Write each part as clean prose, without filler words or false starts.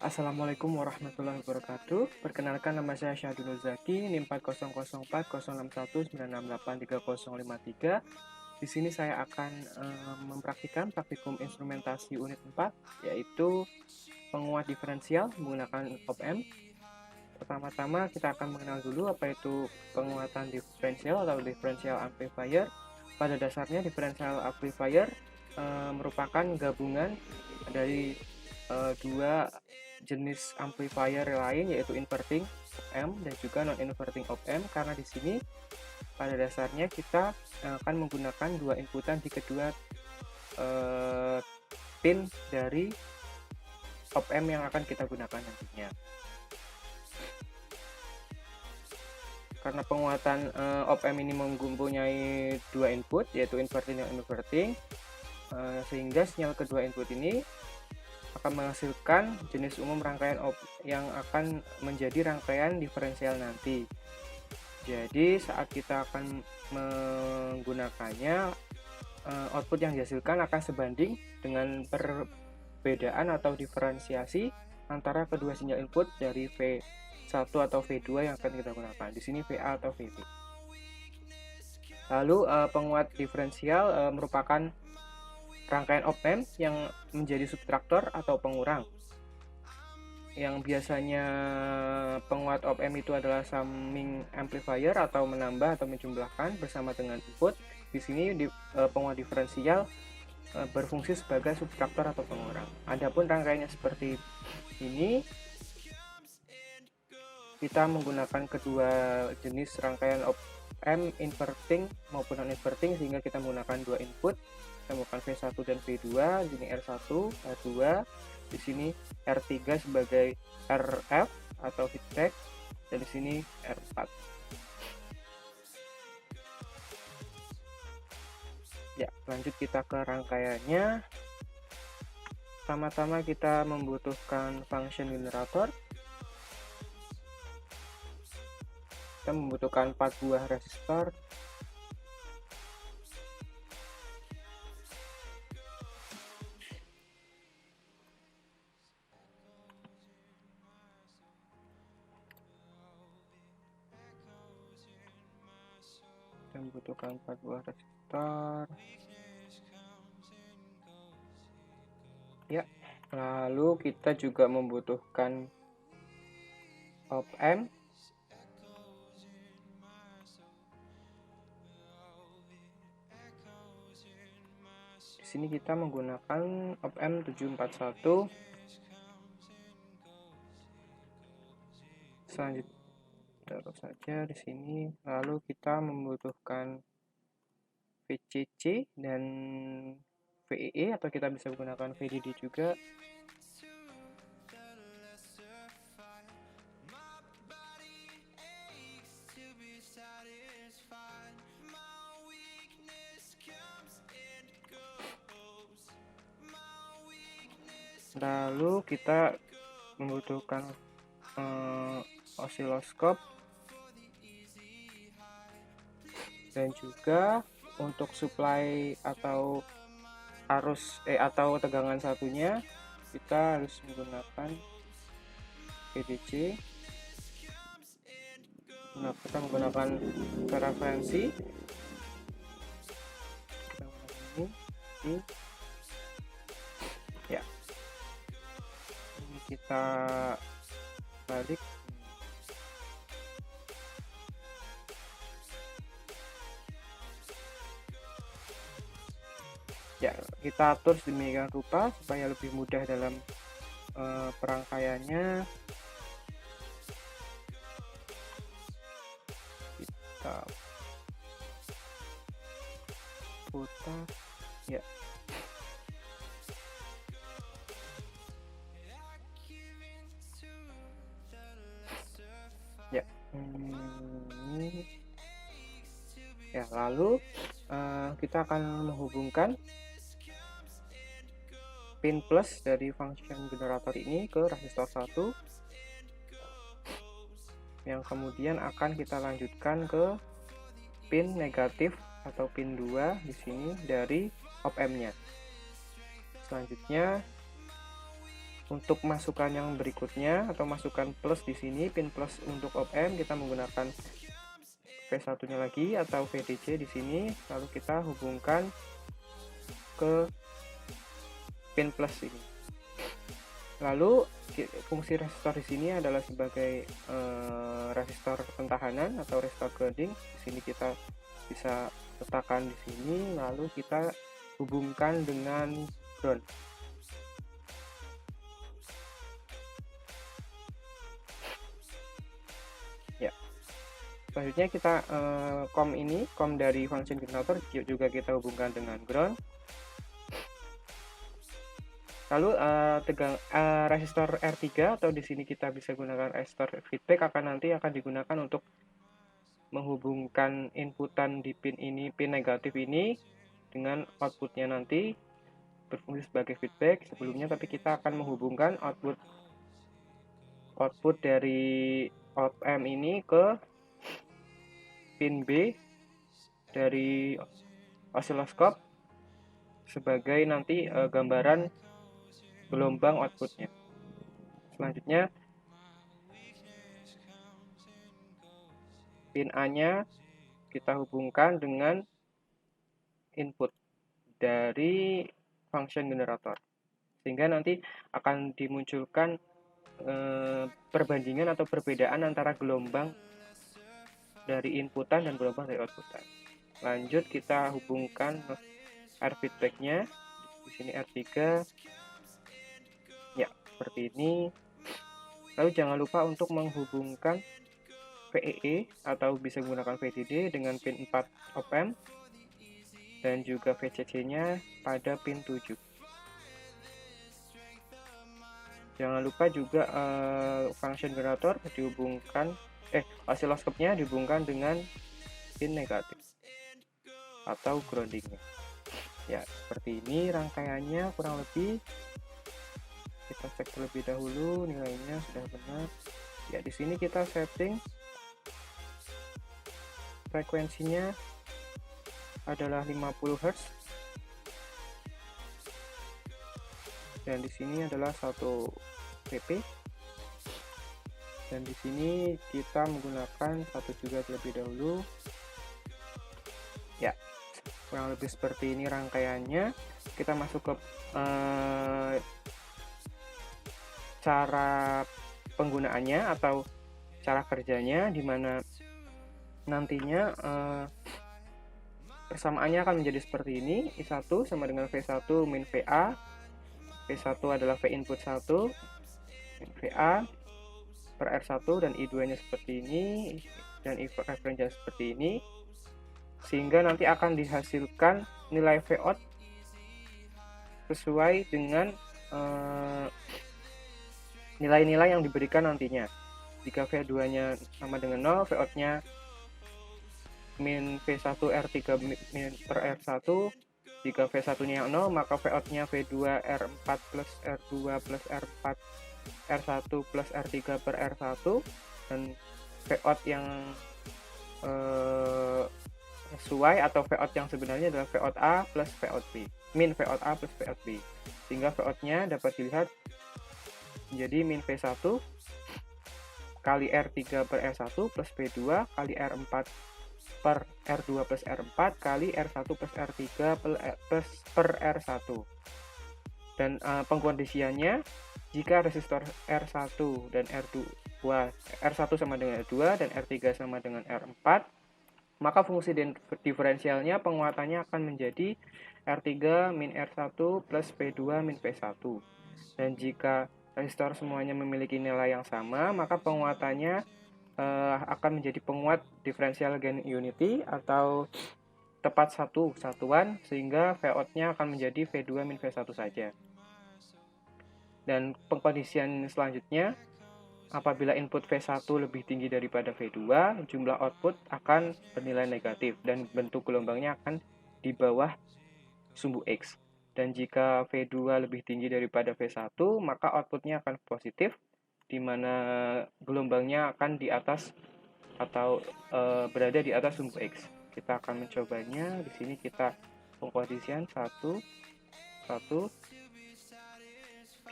Assalamualaikum warahmatullahi wabarakatuh. Perkenalkan, nama saya Syahdu Nuzaki, NIM 40040619683053. Di sini saya akan mempraktikkan praktikum instrumentasi unit 4, yaitu penguat diferensial menggunakan op-amp. Pertama-tama kita akan mengenal dulu apa itu penguatan diferensial atau differential amplifier. Pada dasarnya differential amplifier merupakan gabungan dari dua jenis amplifier lain, yaitu inverting op-amp dan juga non-inverting op-amp, karena di sini pada dasarnya kita akan menggunakan dua inputan di kedua pin dari op-amp yang akan kita gunakan nantinya. Karena penguatan op-amp ini mempunyai dua input, yaitu inverting dan non-inverting, sehingga sinyal kedua input ini akan menghasilkan jenis umum rangkaian yang akan menjadi rangkaian diferensial nanti. Jadi saat kita akan menggunakannya, output yang dihasilkan akan sebanding dengan perbedaan atau diferensiasi antara kedua sinyal input dari V1 atau V2 yang akan kita gunakan. Di sini VA atau VB. Lalu penguat diferensial merupakan rangkaian op-amp yang menjadi subtraktor atau pengurang. Yang biasanya penguat op-amp itu adalah summing amplifier atau menambah atau menjumlahkan bersama dengan input. Di sini penguat diferensial berfungsi sebagai subtraktor atau pengurang. Adapun rangkaiannya seperti ini, kita menggunakan kedua jenis rangkaian op-amp, inverting maupun non-inverting, sehingga kita menggunakan dua input. Kita menggunakan V1 dan V2, di sini R1, R2, di sini R3 sebagai RF atau feedback, dan di sini R4. Ya, lanjut kita ke rangkaiannya. Pertama-tama kita membutuhkan function generator. Kita membutuhkan 4 buah resistor. Kita membutuhkan 4 buah resistor. Ya, lalu kita juga membutuhkan op-amp. Di sini kita menggunakan op-amp 741. Selanjutnya taruh saja di sini. Lalu kita membutuhkan VCC dan VEE, atau kita bisa menggunakan VDD juga. Lalu kita membutuhkan osiloskop, dan juga untuk supply atau arus atau tegangan satunya kita harus menggunakan VDC. Nah, kita menggunakan referensi. Ini ya, ini kita balik. Ya, kita atur sedemikian rupa supaya lebih mudah dalam perangkaiannya. Kita putar, ya. Ya, ya, lalu kita akan menghubungkan pin plus dari function generator ini ke resistor 1, yang kemudian akan kita lanjutkan ke pin negatif atau pin 2 di sini dari op-amp-nya. Selanjutnya untuk masukan yang berikutnya atau masukan plus di sini, pin plus untuk op-amp kita menggunakan V1-nya lagi atau VDC di sini, lalu kita hubungkan ke pin plus ini. Lalu fungsi resistor di sini adalah sebagai resistor pentahanan atau resistor grounding. Di sini kita bisa letakkan di sini, lalu kita hubungkan dengan ground. Ya. Selanjutnya kita COM dari function generator juga kita hubungkan dengan ground. Lalu resistor R3 atau di sini kita bisa gunakan resistor feedback akan digunakan untuk menghubungkan inputan di pin ini, pin negatif ini dengan outputnya nanti berfungsi sebagai feedback sebelumnya, tapi kita akan menghubungkan output dari op-amp ini ke pin B dari osiloskop sebagai nanti gambaran gelombang outputnya. Selanjutnya pin A-nya kita hubungkan dengan input dari function generator, sehingga nanti akan dimunculkan perbandingan atau perbedaan antara gelombang dari inputan dan gelombang dari outputan. Lanjut kita hubungkan R feedback-nya di sini R3 ya seperti ini. Lalu jangan lupa untuk menghubungkan VEE atau bisa menggunakan VDD dengan pin 4 op-amp dan juga VCC-nya pada pin 7. Jangan lupa juga function generator dihubungkan osiloskopnya dihubungkan dengan pin negatif atau groundingnya. Ya, seperti ini rangkaiannya kurang lebih. Kita cek terlebih dahulu nilainya sudah benar. Ya, di sini kita setting frekuensinya adalah 50 Hz. Dan di sini adalah 1 pp. Dan di sini kita menggunakan 1 juga terlebih dahulu. Ya, kurang lebih seperti ini rangkaiannya. Kita masuk ke cara penggunaannya atau cara kerjanya, di mana nantinya persamaannya akan menjadi seperti ini. I1 sama dengan V1 min VA. V1 adalah V input 1 min VA per R1, dan I2 nya seperti ini dan I reference seperti ini, sehingga nanti akan dihasilkan nilai Vout sesuai dengan nilai-nilai yang diberikan nantinya. Jika V2 nya sama dengan 0, Vout nya min V1 R3 min per R1. Jika V1 nya yang 0, maka Vout nya V2 R4 plus R2 plus R4 R1 plus R3 per R1, dan Vout yang sesuai atau Vout yang sebenarnya adalah Vout A plus Vout B, min Vout A plus Vout B, sehingga Vout nya dapat dilihat menjadi min V1 kali R3 per R1 plus V2 kali R4 per R2 plus R4 kali R1 plus R3 plus per R1. Dan pengkondisiannya, jika resistor R1 dan R1 sama dengan R2 dan R3 sama dengan R4, maka fungsi diferensialnya penguatannya akan menjadi R3 min R1 plus V2 min V1. Dan jika resistor semuanya memiliki nilai yang sama, maka penguatannya akan menjadi penguat diferensial gain unity atau tepat satuan, sehingga Vout-nya akan menjadi V2 min V1 saja. Dan pengkondisian selanjutnya, apabila input V1 lebih tinggi daripada V2, jumlah output akan bernilai negatif dan bentuk gelombangnya akan di bawah sumbu X. Dan jika V2 lebih tinggi daripada V1, maka outputnya akan positif, di mana gelombangnya akan di atas atau berada di atas sumbu X. Kita akan mencobanya. Di sini kita pengkondisian 1, 1.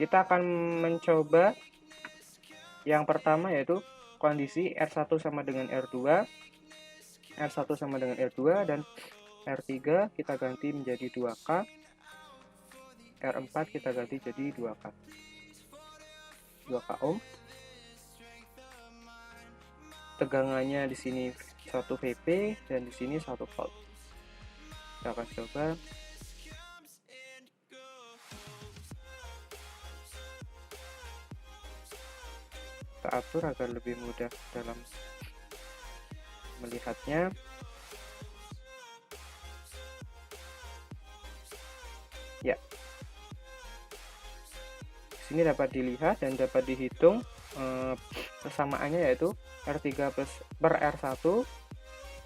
kita akan mencoba yang pertama, yaitu kondisi R1 sama dengan R2, R1 sama dengan R2, dan R3 kita ganti menjadi 2K, R4 kita ganti jadi 2K ohm. Tegangannya di sini 1 VP dan di sini 1 volt. Kita akan coba. Kita atur agar lebih mudah dalam melihatnya. Ya, di sini dapat dilihat dan dapat dihitung persamaannya, yaitu R3 per R1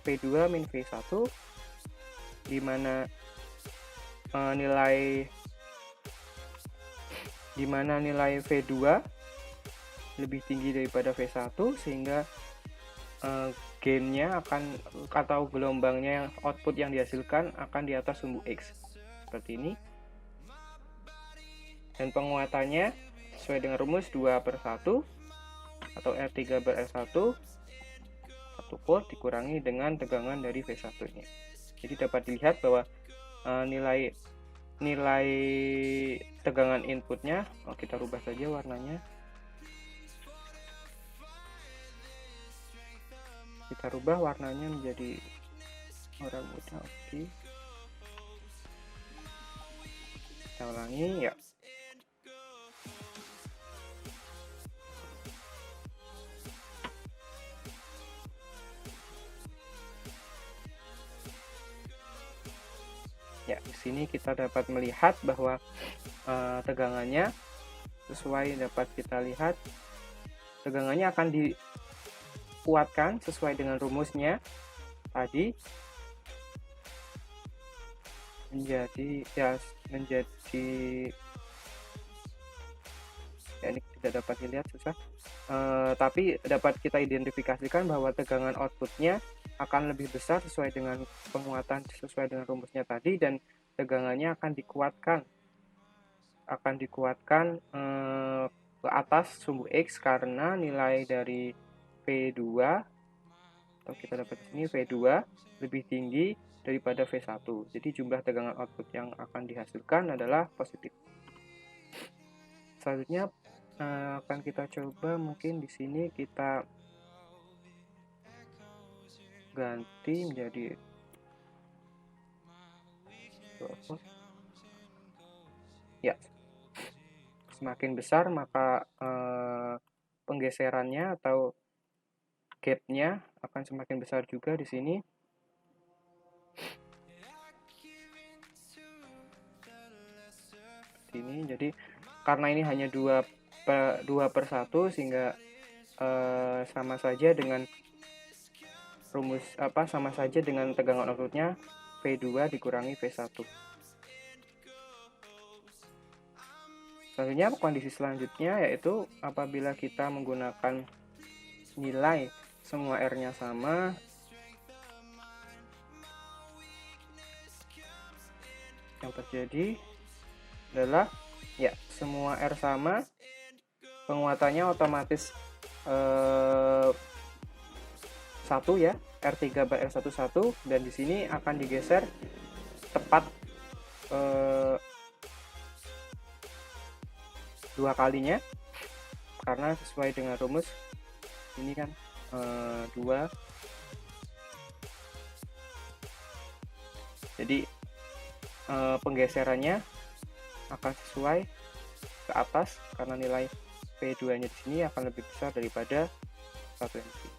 V2 min V1, di mana nilai V2 lebih tinggi daripada V1, sehingga gainnya atau gelombangnya, output yang dihasilkan akan di atas sumbu X seperti ini. Dan penguatannya sesuai dengan rumus 2/1 atau R3 per R1, 1 volt dikurangi dengan tegangan dari V1 ini. Jadi dapat dilihat bahwa nilai tegangan inputnya, kita rubah saja warnanya. Kita rubah warnanya menjadi warna muda. Oke. Kita ulangi ya. Ya, di sini kita dapat melihat bahwa tegangannya sesuai, dapat kita lihat tegangannya akan dikuatkan sesuai dengan rumusnya tadi menjadi ya ini tidak dapat dilihat, susah. Tapi dapat kita identifikasikan bahwa tegangan outputnya akan lebih besar sesuai dengan penguatan, sesuai dengan rumusnya tadi, dan tegangannya akan dikuatkan ke atas sumbu X karena nilai dari V2, atau kita dapat di sini V2 lebih tinggi daripada V1. Jadi jumlah tegangan output yang akan dihasilkan adalah positif. Selanjutnya akan kita coba, mungkin di sini kita ganti menjadi 2 volt. Ya, semakin besar maka penggeserannya atau gapnya akan semakin besar juga di sini. Ini jadi karena ini hanya 2/1 sehingga sama saja dengan rumus sama saja dengan tegangan outputnya V2 dikurangi V1. Selanjutnya, kondisi selanjutnya yaitu apabila kita menggunakan nilai semua R-nya sama, yang terjadi adalah ya semua R sama, penguatannya otomatis 1 ya, R3 per R1 1, dan di sini akan digeser tepat 2 kalinya karena sesuai dengan rumus ini kan 2. Jadi penggeserannya akan sesuai ke atas karena nilai V2-nya di sini akan lebih besar daripada 1 yang di sini.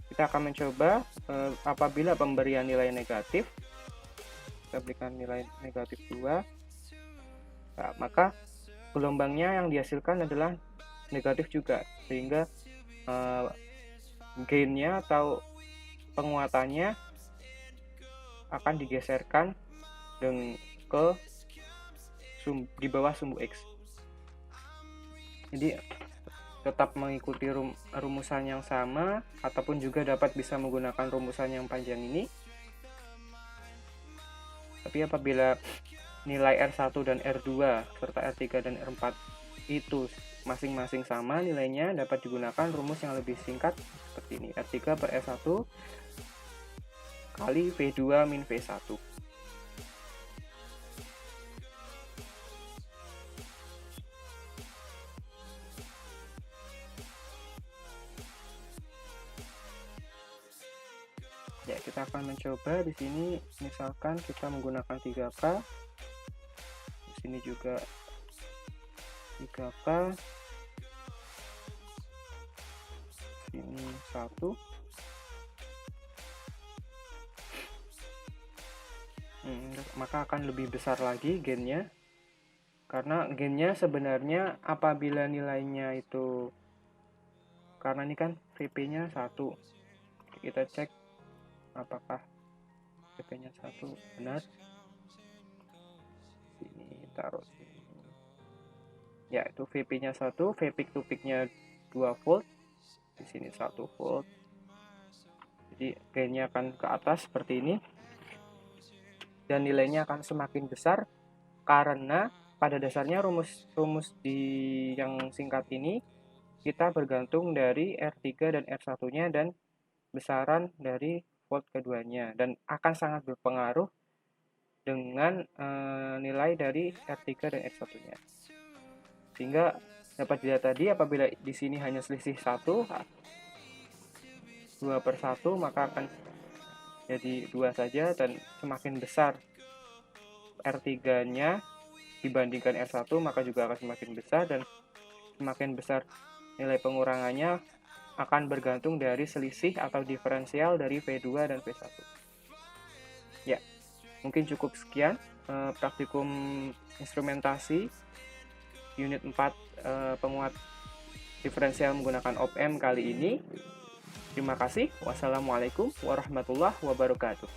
Kita akan mencoba apabila pemberian nilai negatif, kita berikan nilai negatif 2, nah, maka gelombangnya yang dihasilkan adalah negatif juga, sehingga gainnya atau penguatannya akan digeserkan di bawah sumbu X. Jadi tetap mengikuti rumusan yang sama, ataupun juga dapat bisa menggunakan rumusan yang panjang ini. Tapi apabila nilai R1 dan R2 serta R3 dan R4 itu masing-masing sama nilainya, dapat digunakan rumus yang lebih singkat seperti ini. R3 per R1 kali V2 min V1. Ya, kita akan mencoba di sini, misalkan kita menggunakan 3K. Di sini juga 3K. Ini 1. Maka akan lebih besar lagi gennya. Karena gennya sebenarnya apabila nilainya itu, karena ini kan VP-nya 1. Kita cek apakah VP-nya 1 benar. Sini taruh sini. Ya, itu VP-nya 1, V peak to peak-nya 2 volt. Di sini 1 volt. Jadi gainnya akan ke atas seperti ini. Dan nilainya akan semakin besar karena pada dasarnya rumus di yang singkat ini kita bergantung dari R3 dan R1-nya dan besaran dari volt keduanya, dan akan sangat berpengaruh dengan nilai dari R3 dan R1-nya. Sehingga dapat dilihat tadi apabila di sini hanya selisih 2 per 1, maka akan jadi 2 saja, dan semakin besar R3-nya dibandingkan R1 maka juga akan semakin besar, dan semakin besar nilai pengurangannya akan bergantung dari selisih atau diferensial dari V2 dan V1. Ya, mungkin cukup sekian praktikum instrumentasi unit 4 penguat diferensial menggunakan op-amp kali ini. Terima kasih. Wassalamualaikum warahmatullahi wabarakatuh.